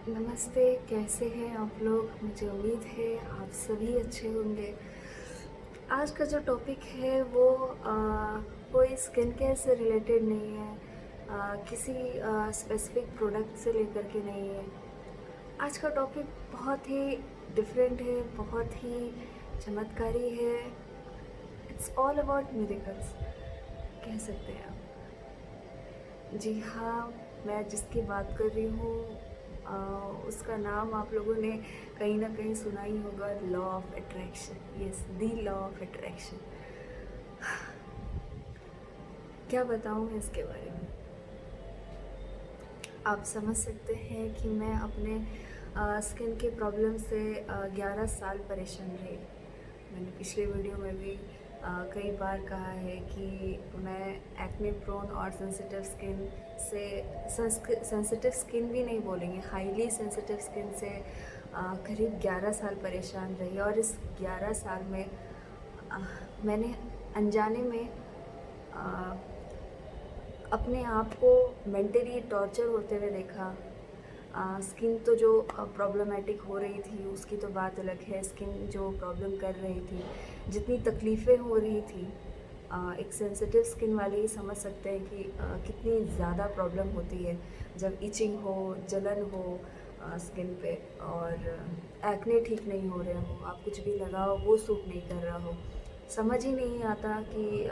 नमस्ते, कैसे हैं आप लोग? मुझे उम्मीद है आप सभी अच्छे होंगे। आज का जो टॉपिक है वो कोई स्किन केयर से रिलेटेड नहीं है, किसी स्पेसिफिक प्रोडक्ट से लेकर के नहीं है। आज का टॉपिक बहुत ही डिफरेंट है, बहुत ही चमत्कारी है। इट्स ऑल अबाउट मिरेकल्स कह सकते हैं आप। जी हाँ, मैं जिसकी बात कर रही हूँ उसका नाम आप लोगों ने कहीं ना कहीं सुना ही होगा, law of attraction. Yes, the law of attraction. क्या बताऊँ मैं इसके बारे में? आप समझ सकते हैं कि मैं अपने स्किन के प्रॉब्लम से 11 साल परेशान रही। मैंने पिछले वीडियो में भी कई बार कहा है कि मैं एक्ने प्रोन और सेंसिटिव स्किन से, सेंसिटिव स्किन भी नहीं बोलेंगे, हाईली सेंसिटिव स्किन से करीब 11 साल परेशान रही। और इस 11 साल में अ, मैंने अनजाने में अपने आप को मेंटली टॉर्चर होते हुए देखा। स्किन तो जो प्रॉब्लमेटिक हो रही थी उसकी तो बात अलग है, स्किन जो प्रॉब्लम कर रही थी, जितनी तकलीफ़ें हो रही थी, एक सेंसिटिव स्किन वाले ही समझ सकते हैं कि कितनी ज़्यादा प्रॉब्लम होती है जब इचिंग हो, जलन हो स्किन पे, और एक्ने ठीक नहीं हो रहे हो, आप कुछ भी लगाओ वो सूट नहीं कर रहा हो। समझ ही नहीं आता कि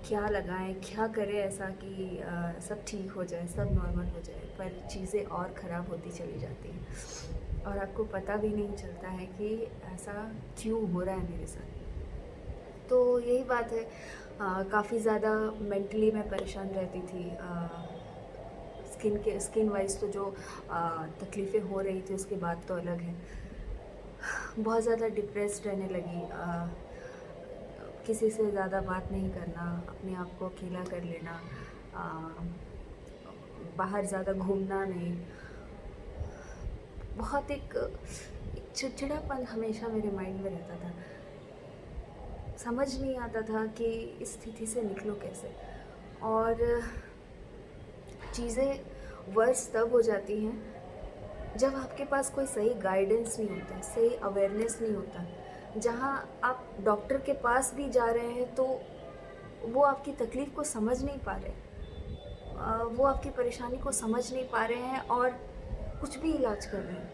क्या लगाएं, क्या करें ऐसा कि सब ठीक हो जाए, सब नॉर्मल हो जाए, पर चीज़ें और ख़राब होती चली जाती हैं और आपको पता भी नहीं चलता है कि ऐसा क्यों हो रहा है मेरे साथ। तो यही बात है, काफ़ी ज़्यादा मेंटली मैं परेशान रहती थी। स्किन वाइज तो जो तकलीफ़ें हो रही थी उसकी बात तो अलग है। बहुत ज़्यादा डिप्रेस्ड रहने लगी। किसी से ज़्यादा बात नहीं करना, अपने आप को अकेला कर लेना, बाहर ज़्यादा घूमना नहीं। बहुत एक चिड़चिड़ापन हमेशा मेरे माइंड में रहता था। समझ नहीं आता था कि इस स्थिति से निकलूँ कैसे। और चीज़ें वर्स तब हो जाती हैं जब आपके पास कोई सही गाइडेंस नहीं होता, सही अवेयरनेस नहीं होता। जहाँ आप डॉक्टर के पास भी जा रहे हैं तो वो आपकी तकलीफ़ को समझ नहीं पा रहे, वो आपकी परेशानी को समझ नहीं पा रहे हैं और कुछ भी इलाज कर रहे हैं,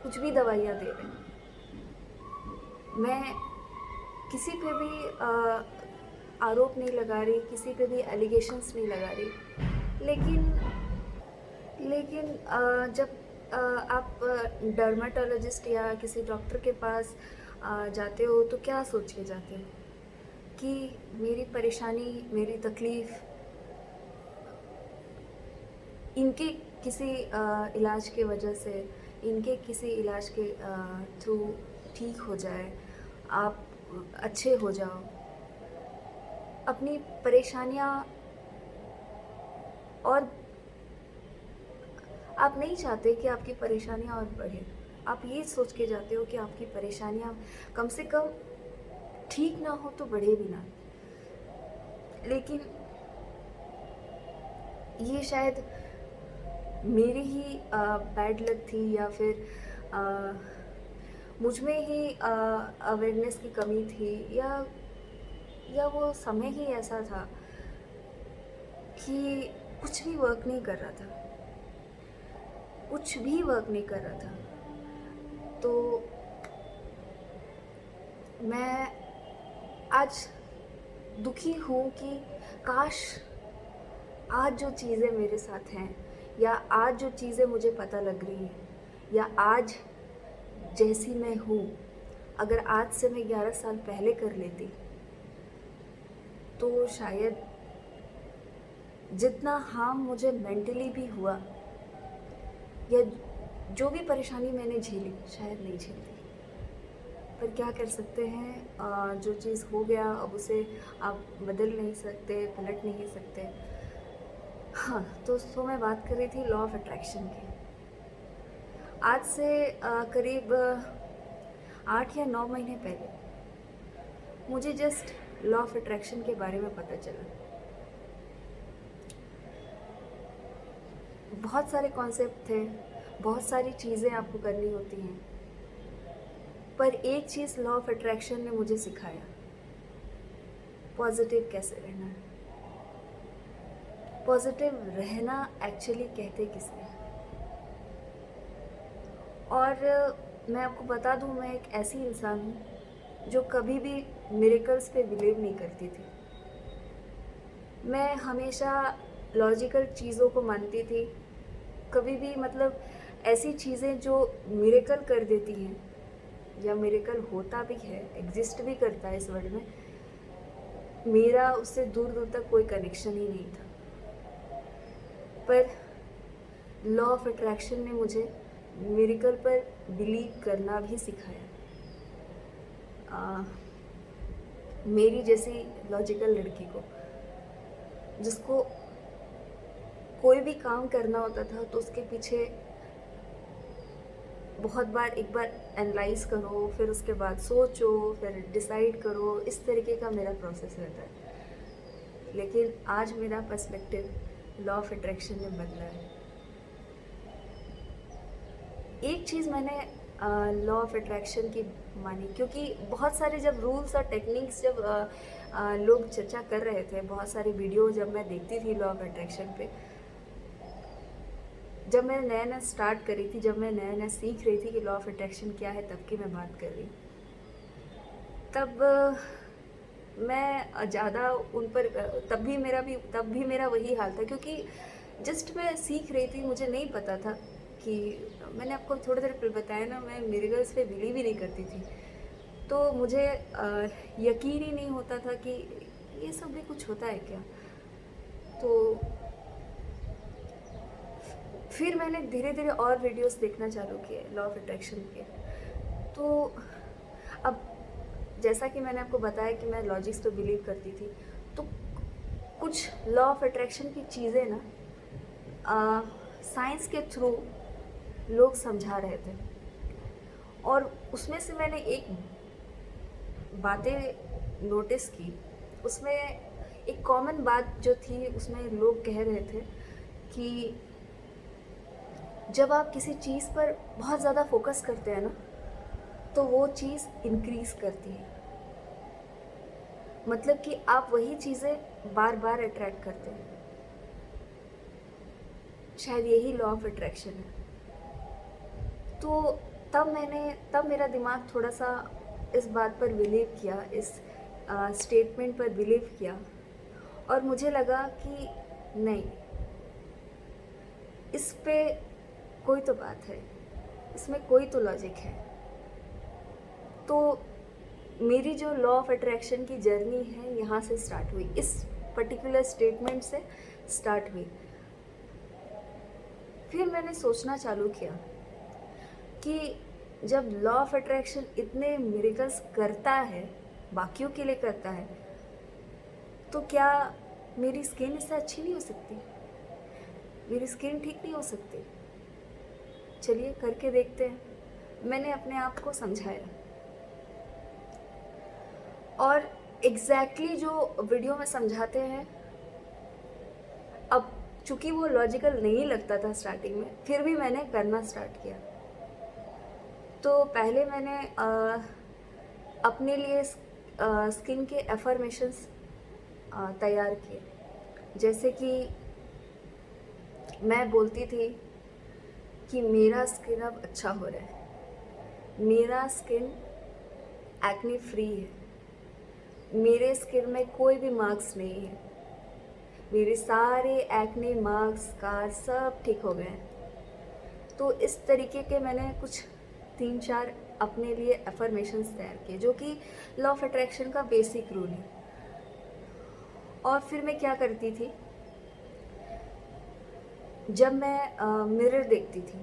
कुछ भी दवाइयाँ दे रहे हैं। मैं किसी पे भी आरोप नहीं लगा रही, किसी पे भी एलिगेशंस नहीं लगा रही, लेकिन जब आप डर्माटोलॉजिस्ट या किसी डॉक्टर के पास जाते हो तो क्या सोच के जाते हो कि मेरी परेशानी, मेरी तकलीफ़ इनके किसी इलाज के वजह से, इनके किसी इलाज के थ्रू ठीक हो जाए, आप अच्छे हो जाओ। अपनी परेशानियाँ, और आप नहीं चाहते कि आपकी परेशानियाँ और बढ़े। आप ये सोच के जाते हो कि आपकी परेशानियाँ कम से कम ठीक ना हो तो बढ़े भी ना। लेकिन ये शायद मेरी ही बैड लक थी, या फिर मुझ में ही अवेयरनेस की कमी थी, या वो समय ही ऐसा था कि कुछ भी वर्क नहीं कर रहा था, कुछ भी वर्क नहीं कर रहा था। तो मैं आज दुखी हूँ कि काश आज जो चीज़ें मेरे साथ हैं, या आज जो चीज़ें मुझे पता लग रही हैं, या आज जैसी मैं हूँ, अगर आज से मैं 11 साल पहले कर लेती तो शायद जितना हार्म मुझे मेंटली भी हुआ, या जो भी परेशानी मैंने झेली, शायद नहीं झेलती। पर क्या कर सकते हैं, जो चीज़ हो गया अब उसे आप बदल नहीं सकते, पलट नहीं सकते। हाँ, तो मैं बात कर रही थी लॉ ऑफ अट्रैक्शन की। आज से करीब 8 या 9 महीने पहले मुझे जस्ट लॉ ऑफ अट्रैक्शन के बारे में पता चला। बहुत सारे कॉन्सेप्ट थे, बहुत सारी चीज़ें आपको करनी होती हैं, पर एक चीज़ लॉ ऑफ अट्रैक्शन ने मुझे सिखाया, पॉजिटिव कैसे रहना है। पॉजिटिव रहना एक्चुअली कहते किसे हैं। और मैं आपको बता दूं, मैं एक ऐसी इंसान हूँ जो कभी भी मिरेकल्स पे बिलीव नहीं करती थी। मैं हमेशा लॉजिकल चीज़ों को मानती थी। कभी भी मतलब ऐसी चीज़ें जो मिरेकल कर देती हैं या मिरेकल होता भी है, एग्जिस्ट भी करता है इस वर्ल्ड में, मेरा उससे दूर दूर तक कोई कनेक्शन ही नहीं था। पर लॉ ऑफ अट्रैक्शन ने मुझे मिरेकल पर बिलीव करना भी सिखाया। मेरी जैसी लॉजिकल लड़की को, जिसको कोई भी काम करना होता था तो उसके पीछे बहुत बार एक बार एनालाइज करो, फिर उसके बाद सोचो, फिर डिसाइड करो, इस तरीके का मेरा प्रोसेस रहता है। लेकिन आज मेरा पर्सपेक्टिव लॉ ऑफ अट्रैक्शन ने बदला है। एक चीज़ मैंने लॉ ऑफ अट्रैक्शन की मानी, क्योंकि बहुत सारे जब रूल्स और टेक्निक्स जब लोग चर्चा कर रहे थे, बहुत सारी वीडियो जब मैं देखती थी लॉ ऑफ अट्रैक्शन पे, जब मैं नया नया स्टार्ट करी थी, जब मैं नया नया सीख रही थी कि लॉ ऑफ अट्रैक्शन क्या है, तब की मैं बात कर रही, तब मैं ज़्यादा उन पर तब भी मेरा वही हाल था, क्योंकि जस्ट मैं सीख रही थी। मुझे नहीं पता था कि, मैंने आपको थोड़ी देर पहले बताया ना, मैं मिरेकल्स पे बिलीव ही नहीं करती थी। तो मुझे यकीन ही नहीं होता था कि ये सब भी कुछ होता है क्या। तो फिर मैंने धीरे धीरे और वीडियोस देखना चालू किए लॉ ऑफ अट्रैक्शन के। तो अब जैसा कि मैंने आपको बताया कि मैं लॉजिक्स पे बिलीव करती थी, तो कुछ लॉ ऑफ अट्रैक्शन की चीज़ें ना साइंस के थ्रू लोग समझा रहे थे, और उसमें से मैंने एक बातें नोटिस की। उसमें एक कॉमन बात जो थी, उसमें लोग कह रहे थे कि जब आप किसी चीज़ पर बहुत ज़्यादा फोकस करते हैं ना, तो वो चीज़ इंक्रीज़ करती है। मतलब कि आप वही चीज़ें बार बार अट्रैक्ट करते हैं। शायद यही लॉ ऑफ अट्रैक्शन है। तो तब मेरा दिमाग थोड़ा सा इस बात पर बिलीव किया, इस स्टेटमेंट पर बिलीव किया, और मुझे लगा कि नहीं, इस पे कोई तो बात है, इसमें कोई तो लॉजिक है। तो मेरी जो लॉ ऑफ अट्रैक्शन की जर्नी है, यहाँ से स्टार्ट हुई, इस पर्टिकुलर स्टेटमेंट से स्टार्ट हुई। फिर मैंने सोचना चालू किया कि जब लॉ ऑफ अट्रैक्शन इतने मिरेकल्स करता है, बाकियों के लिए करता है, तो क्या मेरी स्किन इससे अच्छी नहीं हो सकती? मेरी स्किन ठीक नहीं हो सकती? चलिए करके देखते हैं। मैंने अपने आप को समझाया, और एग्जैक्टली जो वीडियो में समझाते हैं, अब चूँकि वो लॉजिकल नहीं लगता था स्टार्टिंग में, फिर भी मैंने करना स्टार्ट किया। तो पहले मैंने अपने लिए स्किन के एफर्मेशंस तैयार किए। जैसे कि मैं बोलती थी कि मेरा स्किन अब अच्छा हो रहा है, मेरा स्किन एक्ने फ्री है, मेरे स्किन में कोई भी मार्क्स नहीं है, मेरे सारे एक्ने मार्क्स स्कार सब ठीक हो गए हैं। तो इस तरीके के मैंने कुछ 3-4 अपने लिए एफर्मेशंस तैयार किए, जो कि लॉ ऑफ अट्रैक्शन का बेसिक रूल है। और फिर मैं क्या करती थी, जब मैं मिरर देखती थी,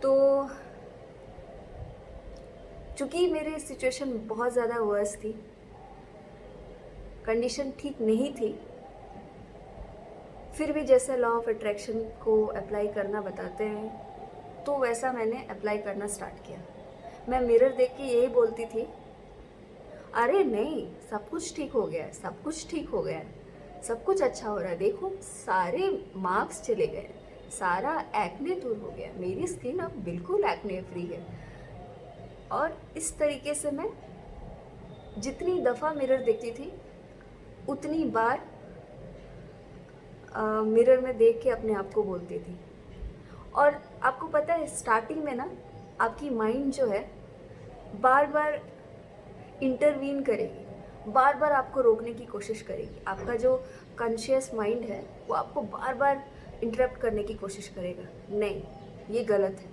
तो चूँकि मेरी सिचुएशन बहुत ज़्यादा वर्स थी, कंडीशन ठीक नहीं थी, फिर भी जैसे लॉ ऑफ अट्रैक्शन को अप्लाई करना बताते हैं, तो वैसा मैंने अप्लाई करना स्टार्ट किया। मैं मिरर देख के यही बोलती थी, अरे नहीं, सब कुछ ठीक हो गया है, सब कुछ ठीक हो गया है, सब कुछ अच्छा हो रहा है, देखो सारे मार्क्स चले गए, सारा एक्ने दूर हो गया, मेरी स्किन अब बिल्कुल एक्ने फ्री है। और इस तरीके से मैं जितनी दफ़ा मिरर देखती थी उतनी बार मिरर में देख के अपने आप को बोलती थी। और आपको पता है स्टार्टिंग में ना आपकी माइंड जो है बार बार इंटरवीन करेगी, बार बार आपको रोकने की कोशिश करेगी। आपका जो कॉन्शियस माइंड है वो आपको बार बार इंटरप्ट करने की कोशिश करेगा, नहीं ये गलत है।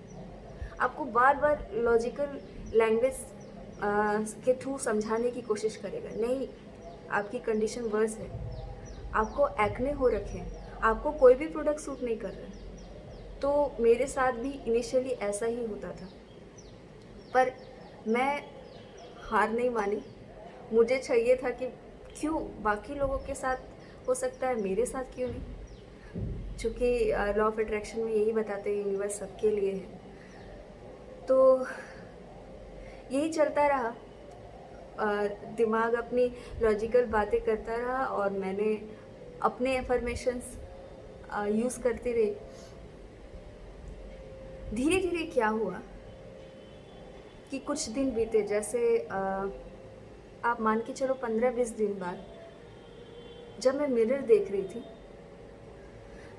आपको बार बार लॉजिकल लैंग्वेज के थ्रू समझाने की कोशिश करेगा, नहीं आपकी कंडीशन वर्स है, आपको एक्ने हो रखे हैं, आपको कोई भी प्रोडक्ट सूट नहीं कर रहा है। तो मेरे साथ भी इनिशियली ऐसा ही होता था, पर मैं हार नहीं मानी। मुझे चाहिए था कि क्यों बाकी लोगों के साथ हो सकता है, मेरे साथ क्यों नहीं। चूँकि लॉ ऑफ अट्रैक्शन में यही बताते हैं यूनिवर्स सबके लिए है। तो यही चलता रहा, दिमाग अपनी लॉजिकल बातें करता रहा और मैंने अपने एफर्मेशंस यूज़ करती रही। धीरे धीरे क्या हुआ कि कुछ दिन बीते, जैसे आप मान के चलो 15-20 दिन बाद जब मैं मिरर देख रही थी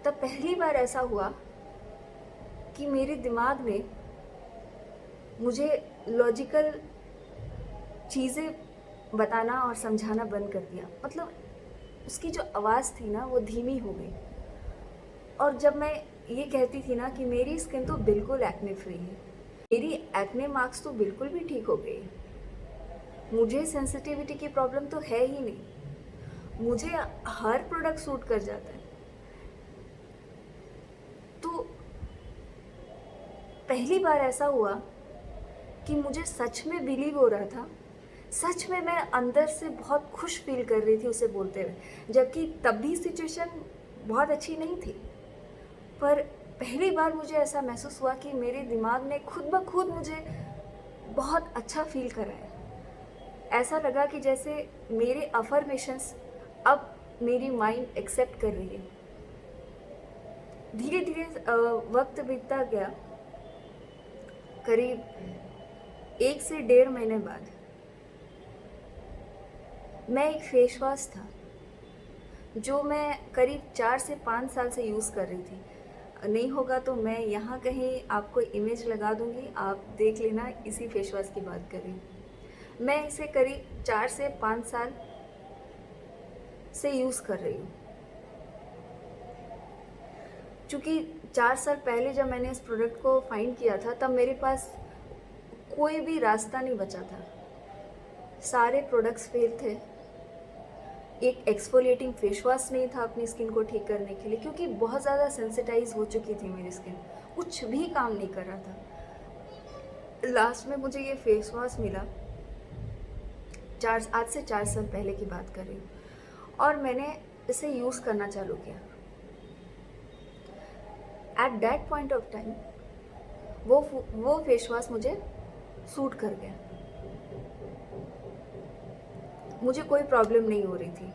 तब पहली बार ऐसा हुआ कि मेरे दिमाग ने मुझे लॉजिकल चीज़ें बताना और समझाना बंद कर दिया। मतलब उसकी जो आवाज़ थी ना वो धीमी हो गई। और जब मैं ये कहती थी ना कि मेरी स्किन तो बिल्कुल एक्ने फ्री है, मेरी एक्ने मार्क्स तो बिल्कुल भी ठीक हो गई, मुझे सेंसिटिविटी की प्रॉब्लम तो है ही नहीं, मुझे हर प्रोडक्ट सूट कर जाता है, तो पहली बार ऐसा हुआ कि मुझे सच में बिलीव हो रहा था, सच में मैं अंदर से बहुत खुश फील कर रही थी उसे बोलते हुए, जबकि तब भी सिचुएशन बहुत अच्छी नहीं थी। पर पहली बार मुझे ऐसा महसूस हुआ कि मेरे दिमाग ने खुद ब खुद मुझे बहुत अच्छा फील कराया। ऐसा लगा कि जैसे मेरे अफर्मेशंस अब मेरी माइंड एक्सेप्ट कर रही है। धीरे धीरे वक्त बीतता गया, करीब 1 से 1.5 महीने बाद मैं एक फेस वॉश था जो मैं करीब 4 से 5 साल से यूज़ कर रही थी। नहीं होगा तो मैं यहाँ कहीं आपको इमेज लगा दूँगी, आप देख लेना, इसी फेस वॉश की बात कर रही हूँ। मैं इसे करीब 4 से 5 साल से यूज़ कर रही हूँ। चूँकि 4 साल पहले जब मैंने इस प्रोडक्ट को फाइंड किया था तब मेरे पास कोई भी रास्ता नहीं बचा था, सारे प्रोडक्ट्स फेल थे। एक एक्सफोलिएटिंग फेस वॉश नहीं था अपनी स्किन को ठीक करने के लिए, क्योंकि बहुत ज़्यादा सेंसिटाइज हो चुकी थी मेरी स्किन, कुछ भी काम नहीं कर रहा था। लास्ट में मुझे ये फेस वॉश मिला, आज से 4 साल पहले की बात कर रही हूँ, और मैंने इसे यूज़ करना चालू किया। At that point of time वो फेस वॉश मुझे सूट कर गया, मुझे कोई प्रॉब्लम नहीं हो रही थी।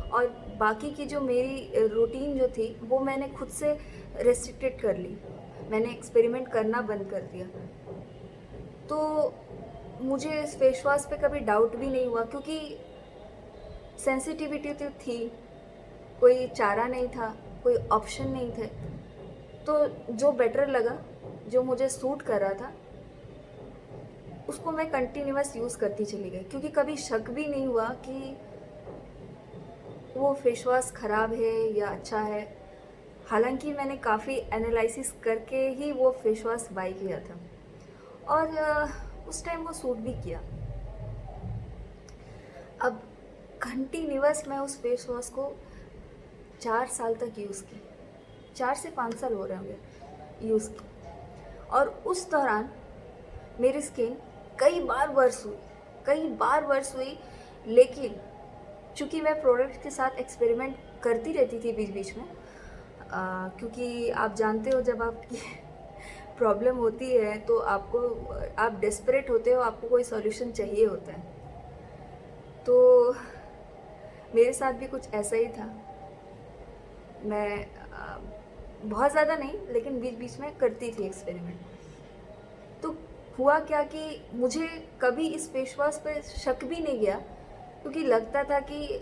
और बाकी की जो मेरी रूटीन जो थी वो मैंने खुद से रेस्ट्रिक्टेड कर ली, मैंने एक्सपेरिमेंट करना बंद कर दिया। तो मुझे इस फेस वॉश पे कभी डाउट भी नहीं हुआ, क्योंकि सेंसिटिविटी तो थी, कोई चारा नहीं था, कोई ऑप्शन नहीं थे। तो जो बेटर लगा, जो मुझे सूट कर रहा था, उसको मैं कंटिन्यूअस यूज़ करती चली गई, क्योंकि कभी शक भी नहीं हुआ कि वो फेस वॉश ख़राब है या अच्छा है। हालांकि मैंने काफ़ी एनालिसिस करके ही वो फेस वॉश बाय किया था, और उस टाइम वो सूट भी किया। अब कंटिन्यूअस मैं उस फेस वॉश को 4 साल तक यूज़ की, 4 से 5 साल हो रहे होंगे यूज़ की, और उस दौरान मेरी स्किन कई बार वर्स हुई। लेकिन चूँकि मैं प्रोडक्ट के साथ एक्सपेरिमेंट करती रहती थी बीच बीच में, क्योंकि आप जानते हो जब आपकी प्रॉब्लम होती है तो आप डेस्परेट होते हो, आपको कोई सॉल्यूशन चाहिए होता है। तो मेरे साथ भी कुछ ऐसा ही था। मैं बहुत ज़्यादा नहीं, लेकिन बीच बीच में करती थी एक्सपेरिमेंट। तो हुआ क्या कि मुझे कभी इस फेस वॉश पे शक भी नहीं गया, क्योंकि लगता था कि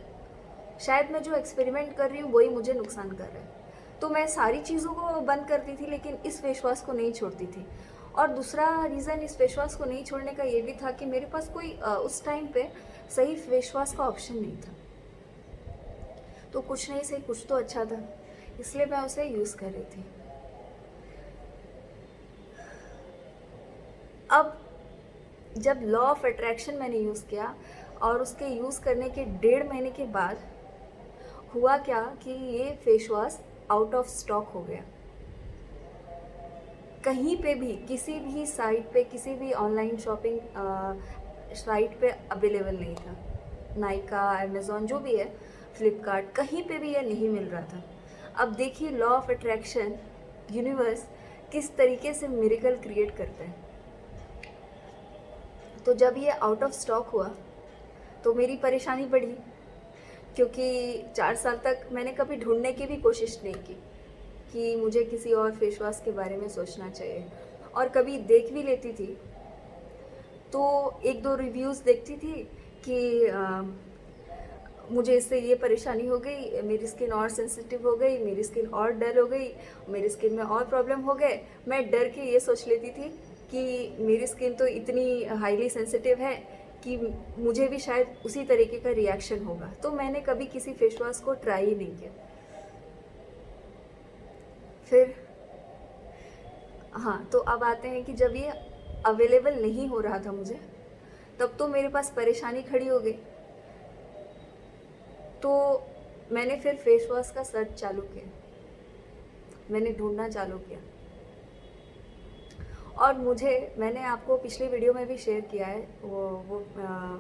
शायद मैं जो एक्सपेरिमेंट कर रही हूँ वही मुझे नुकसान कर रहा है। तो मैं सारी चीज़ों को बंद करती थी, लेकिन इस फेस वॉश को नहीं छोड़ती थी। और दूसरा रीज़न इस फेस वॉश को नहीं छोड़ने का ये भी था कि मेरे पास कोई उस टाइम पे सही फेस वॉश का ऑप्शन नहीं था। तो कुछ नहीं सही, कुछ तो अच्छा था, इसलिए मैं उसे यूज़ कर रही थी। अब जब लॉ ऑफ अट्रैक्शन मैंने यूज़ किया और उसके यूज़ करने के 1.5 महीने के बाद हुआ क्या कि ये face wash out of stock हो गया। कहीं पे भी, किसी भी साइट पे, किसी भी ऑनलाइन शॉपिंग साइट पे अवेलेबल नहीं था। नाइका, अमेज़ॉन जो भी है, फ्लिपकार्ट, कहीं पे भी ये नहीं मिल रहा था। अब देखिए लॉ ऑफ अट्रैक्शन, यूनिवर्स किस तरीके से मिरेकल क्रिएट करता है। तो जब ये आउट ऑफ स्टॉक हुआ तो मेरी परेशानी बढ़ी, क्योंकि 4 साल तक मैंने कभी ढूंढने की भी कोशिश नहीं की कि मुझे किसी और फेस वॉश के बारे में सोचना चाहिए। और कभी देख भी लेती थी तो 1-2 रिव्यूज़ देखती थी कि मुझे इससे ये परेशानी हो गई, मेरी स्किन और सेंसिटिव हो गई, मेरी स्किन और डल हो गई, मेरी स्किन में और प्रॉब्लम हो गए। मैं डर के ये सोच लेती थी कि मेरी स्किन तो इतनी हाईली सेंसिटिव है कि मुझे भी शायद उसी तरीके का रिएक्शन होगा। तो मैंने कभी किसी फेस वॉश को ट्राई ही नहीं किया। फिर हाँ, तो अब आते हैं कि जब ये अवेलेबल नहीं हो रहा था मुझे, तब तो मेरे पास परेशानी खड़ी हो गई। तो मैंने फिर फेस वॉश का सर्च चालू किया, मैंने ढूंढना चालू किया। और मैंने आपको पिछली वीडियो में भी शेयर किया है वो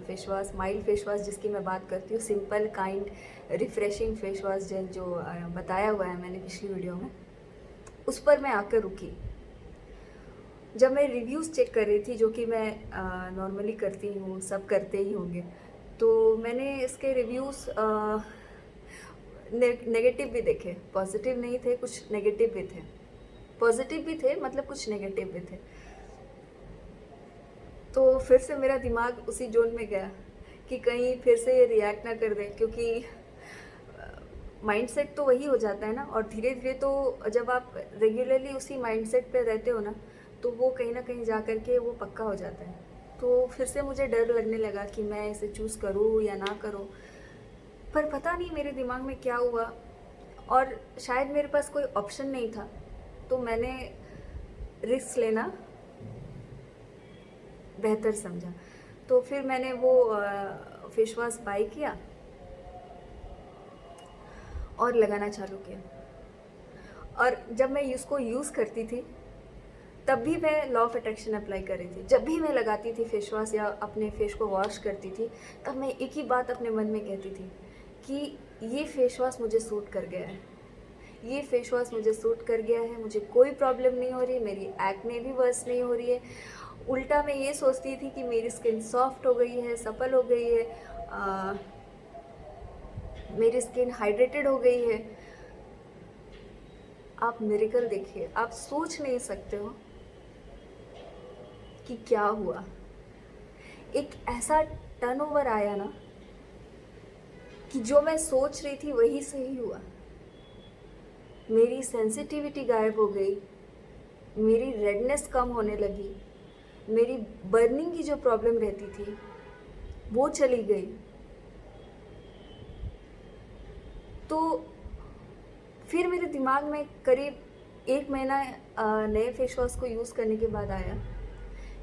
face wash, mild face wash जिसकी मैं बात करती हूँ, simple kind refreshing face wash jail, जो बताया हुआ है मैंने पिछली वीडियो में, उस पर मैं आकर रुकी। जब मैं रिव्यूज़ चेक कर रही थी, जो कि मैं नॉर्मली करती हूँ, सब करते ही होंगे, तो मैंने इसके रिव्यूज़ नेगेटिव भी देखे, पॉजिटिव नहीं थे, कुछ नेगेटिव भी थे। पॉजिटिव भी थे, मतलब कुछ नेगेटिव भी थे। तो फिर से मेरा दिमाग उसी जोन में गया कि कहीं फिर से ये रिएक्ट ना कर दे, क्योंकि माइंडसेट तो वही हो जाता है ना। और धीरे धीरे तो जब आप रेगुलरली उसी माइंडसेट पे रहते हो ना, तो वो कहीं ना कहीं जा कर के वो पक्का हो जाता है। तो फिर से मुझे डर लगने लगा कि मैं इसे चूज़ करूँ या ना करूँ। पर पता नहीं मेरे दिमाग में क्या हुआ, और शायद मेरे पास कोई ऑप्शन नहीं था, तो मैंने रिस्क लेना बेहतर समझा। तो फिर मैंने वो फेस वॉश बाई किया और लगाना चालू किया। और जब मैं इसको यूज़ करती थी, तब भी मैं लॉ ऑफ अट्रैक्शन अप्लाई कर रही थी। जब भी मैं लगाती थी फेस वॉश या अपने फेस को वॉश करती थी, तब मैं एक ही बात अपने मन में कहती थी कि ये फेस वॉश मुझे सूट कर गया है, ये फेस वॉश मुझे सूट कर गया है, मुझे कोई प्रॉब्लम नहीं हो रही, मेरी एक्ने भी वर्स नहीं हो रही है। उल्टा मैं ये सोचती थी कि मेरी स्किन सॉफ्ट हो गई है, सफल हो गई है, मेरी स्किन हाइड्रेटेड हो गई है। आप मिरेकल देखिए, आप सोच नहीं सकते हो कि क्या हुआ। एक ऐसा टर्नओवर आया ना कि जो मैं सोच रही थी वही सही हुआ। मेरी सेंसिटिविटी गायब हो गई, मेरी रेडनेस कम होने लगी, मेरी बर्निंग की जो प्रॉब्लम रहती थी वो चली गई। तो फिर मेरे दिमाग में करीब 1 महीना नए फेस वॉश को यूज़ करने के बाद आया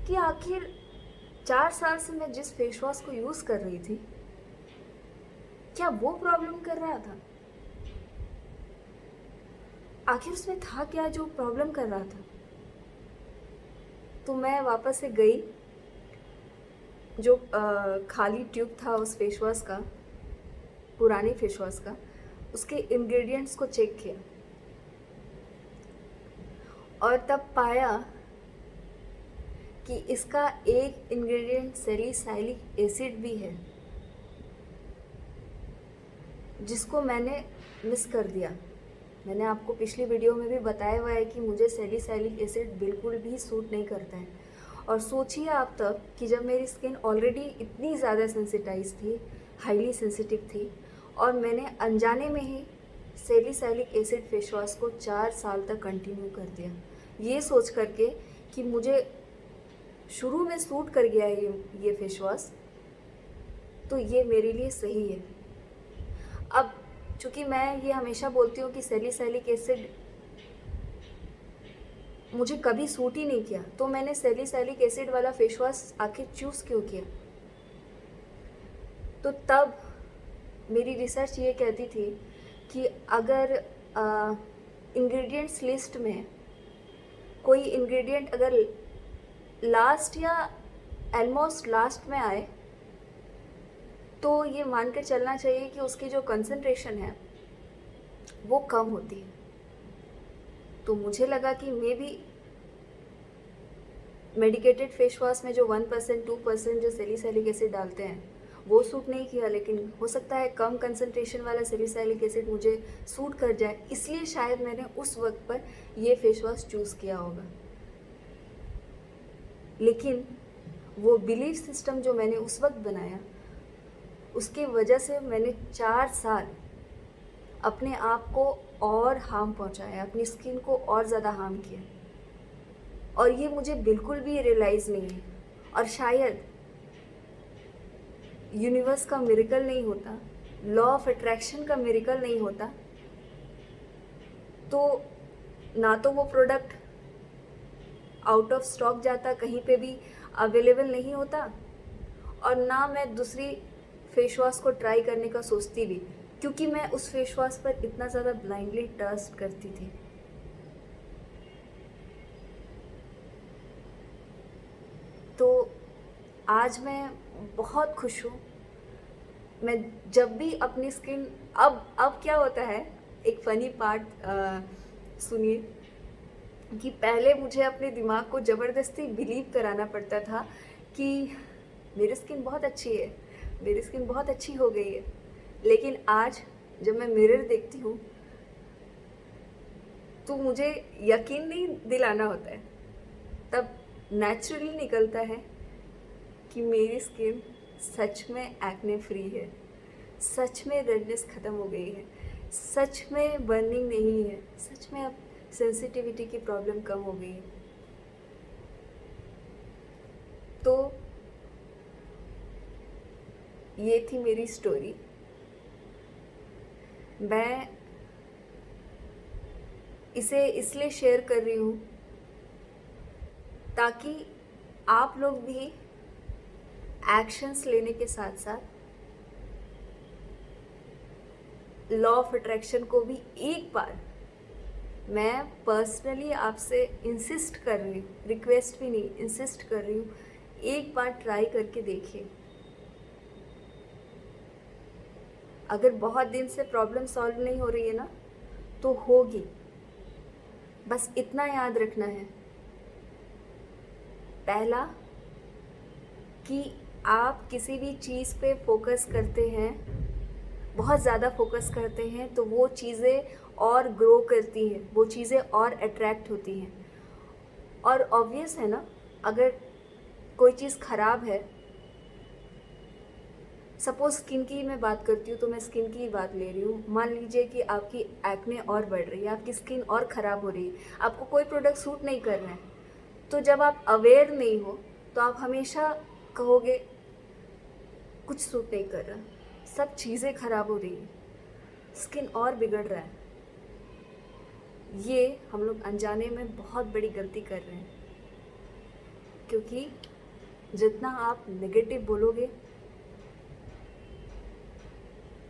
कि आखिर 4 साल से मैं जिस फेस वॉश को यूज़ कर रही थी, क्या वो प्रॉब्लम कर रहा था? आखिर उसमें था क्या जो प्रॉब्लम कर रहा था? तो मैं वापस से गई, जो खाली ट्यूब था उस फेस वॉश का, पुरानी फेस वॉश का, उसके इंग्रेडिएंट्स को चेक किया और तब पाया कि इसका एक इंग्रेडिएंट सैलिसाइलिक एसिड भी है। जिसको मैंने मिस कर दिया। मैंने आपको पिछली वीडियो में भी बताया हुआ है कि मुझे सैलिसाइलिक एसिड बिल्कुल भी सूट नहीं करता है। और सोचिए आप तब कि जब मेरी स्किन ऑलरेडी इतनी ज़्यादा सेंसिटाइज थी, हाईली सेंसिटिव थी, और मैंने अनजाने में ही सैलिसाइलिक एसिड फेस वॉश को 4 साल तक कंटिन्यू कर दिया, ये सोच करके कि मुझे शुरू में सूट कर गया है ये फेस वॉश, तो ये मेरे लिए सही है। अब चूँकि मैं ये हमेशा बोलती हूँ कि सैलिसाइलिक एसिड मुझे कभी सूट ही नहीं किया, तो मैंने सैलिसाइलिक एसिड वाला फेस वॉश आखिर चूज़ क्यों किया? तो तब मेरी रिसर्च ये कहती थी कि अगर इंग्रेडिएंट्स लिस्ट में कोई इंग्रेडिएंट अगर लास्ट या ऑलमोस्ट लास्ट में आए, तो ये मान कर चलना चाहिए कि उसकी जो कंसंट्रेशन है वो कम होती है। तो मुझे लगा कि may be medicated face wash में जो 1% 2% जो सैलिसाइलिक एसिड डालते हैं वो सूट नहीं किया, लेकिन हो सकता है कम कंसंट्रेशन वाला सैलिसाइलिक एसिड मुझे सूट कर जाए, इसलिए शायद मैंने उस वक्त पर ये फेस वॉश चूज़ किया होगा। लेकिन वो बिलीफ सिस्टम जो मैंने उस वक्त बनाया, उसकी वजह से मैंने 4 साल अपने आप को और हार्म पहुंचाया, अपनी स्किन को और ज़्यादा हार्म किया, और ये मुझे बिल्कुल भी रियलाइज़ नहीं है। और शायद यूनिवर्स का मिरेकल नहीं होता, लॉ ऑफ अट्रैक्शन का मिरेकल नहीं होता, तो ना तो वो प्रोडक्ट आउट ऑफ स्टॉक जाता, कहीं पे भी अवेलेबल नहीं होता, और ना मैं दूसरी फेस वॉश को ट्राई करने का सोचती भी, क्योंकि मैं उस फेस वॉश पर इतना ज़्यादा ब्लाइंडली ट्रस्ट करती थी। तो आज मैं बहुत खुश हूँ। मैं जब भी अपनी स्किन अब क्या होता है, एक फ़नी पार्ट सुनिए कि पहले मुझे अपने दिमाग को ज़बरदस्ती बिलीव कराना पड़ता था कि मेरी स्किन बहुत अच्छी है, मेरी स्किन बहुत अच्छी हो गई है। लेकिन आज जब मैं मिरर देखती हूँ तो मुझे यकीन नहीं दिलाना होता है, तब नेचुरली निकलता है कि मेरी स्किन सच में एक्ने फ्री है, सच में रेडनेस ख़त्म हो गई है, सच में बर्निंग नहीं है, सच में अब सेंसिटिविटी की प्रॉब्लम कम हो गई है। तो ये थी मेरी स्टोरी। मैं इसे इसलिए शेयर कर रही हूँ ताकि आप लोग भी एक्शंस लेने के साथ साथ लॉ ऑफ अट्रैक्शन को भी एक बार, मैं पर्सनली आपसे इंसिस्ट कर रही हूँ, रिक्वेस्ट भी नहीं, इंसिस्ट कर रही हूँ, एक बार ट्राई करके देखिए। अगर बहुत दिन से प्रॉब्लम सॉल्व नहीं हो रही है ना, तो होगी, बस इतना याद रखना है। पहला कि आप किसी भी चीज़ पे फोकस करते हैं, बहुत ज़्यादा फोकस करते हैं, तो वो चीज़ें और ग्रो करती हैं, वो चीज़ें और अट्रैक्ट होती हैं। और ऑब्वियस है ना, अगर कोई चीज़ ख़राब है, सपोज स्किन की मैं बात करती हूँ, तो मैं स्किन की ही बात ले रही हूँ। मान लीजिए कि आपकी एक्ने और बढ़ रही है, आपकी स्किन और ख़राब हो रही है, आपको कोई प्रोडक्ट सूट नहीं कर रहा है, तो जब आप अवेयर नहीं हो तो आप हमेशा कहोगे कुछ सूट नहीं कर रहा, सब चीज़ें ख़राब हो रही हैं, स्किन और बिगड़ रहा है। ये हम लोग अनजाने में बहुत बड़ी गलती कर रहे हैं, क्योंकि जितना आप नेगेटिव बोलोगे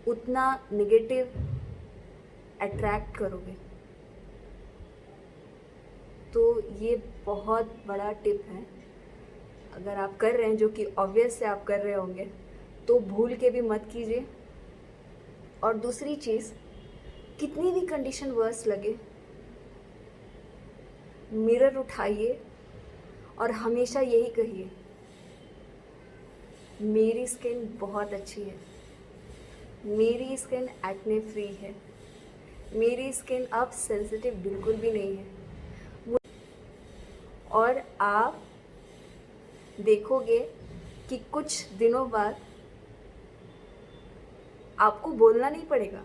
उतना नेगेटिव अट्रैक्ट करोगे। तो ये बहुत बड़ा टिप है, अगर आप कर रहे हैं, जो कि ऑब्वियस से आप कर रहे होंगे, तो भूल के भी मत कीजिए। और दूसरी चीज़, कितनी भी कंडीशन वर्स लगे, मिरर उठाइए और हमेशा यही कहिए, मेरी स्किन बहुत अच्छी है, मेरी स्किन एक्ने फ्री है, मेरी स्किन अब सेंसिटिव बिल्कुल भी नहीं है। और आप देखोगे कि कुछ दिनों बाद आपको बोलना नहीं पड़ेगा,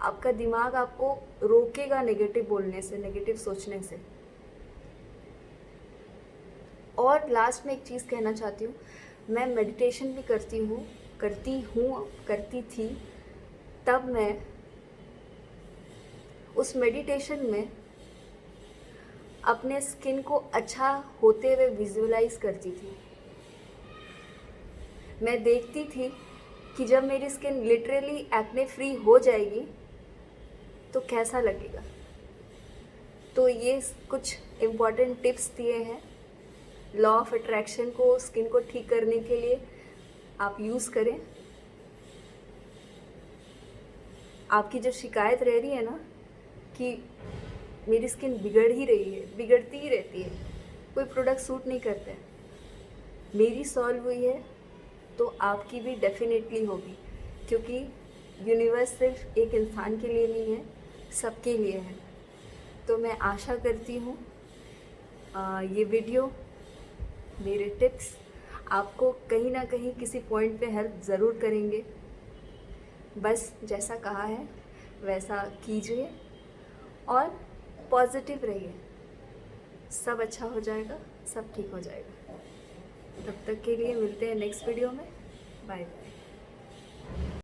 आपका दिमाग आपको रोकेगा नेगेटिव बोलने से, नेगेटिव सोचने से। और लास्ट में एक चीज़ कहना चाहती हूँ, मैं मेडिटेशन भी करती थी। तब मैं उस मेडिटेशन में अपने स्किन को अच्छा होते हुए विजुअलाइज करती थी। मैं देखती थी कि जब मेरी स्किन लिटरली एक्ने फ्री हो जाएगी तो कैसा लगेगा। तो ये कुछ इम्पॉर्टेंट टिप्स दिए हैं लॉ ऑफ अट्रैक्शन को, स्किन को ठीक करने के लिए आप यूज़ करें। आपकी जो शिकायत रह रही है ना कि मेरी स्किन बिगड़ ही रही है, बिगड़ती ही रहती है, कोई प्रोडक्ट सूट नहीं करते, मेरी सॉल्व हुई है तो आपकी भी डेफिनेटली होगी, क्योंकि यूनिवर्स सिर्फ एक इंसान के लिए नहीं है, सबके लिए है। तो मैं आशा करती हूँ ये वीडियो, मेरे टिप्स आपको कहीं ना कहीं किसी पॉइंट पे हेल्प ज़रूर करेंगे। बस जैसा कहा है वैसा कीजिए और पॉजिटिव रहिए, सब अच्छा हो जाएगा, सब ठीक हो जाएगा। तब तक के लिए मिलते हैं नेक्स्ट वीडियो में। Bye bye.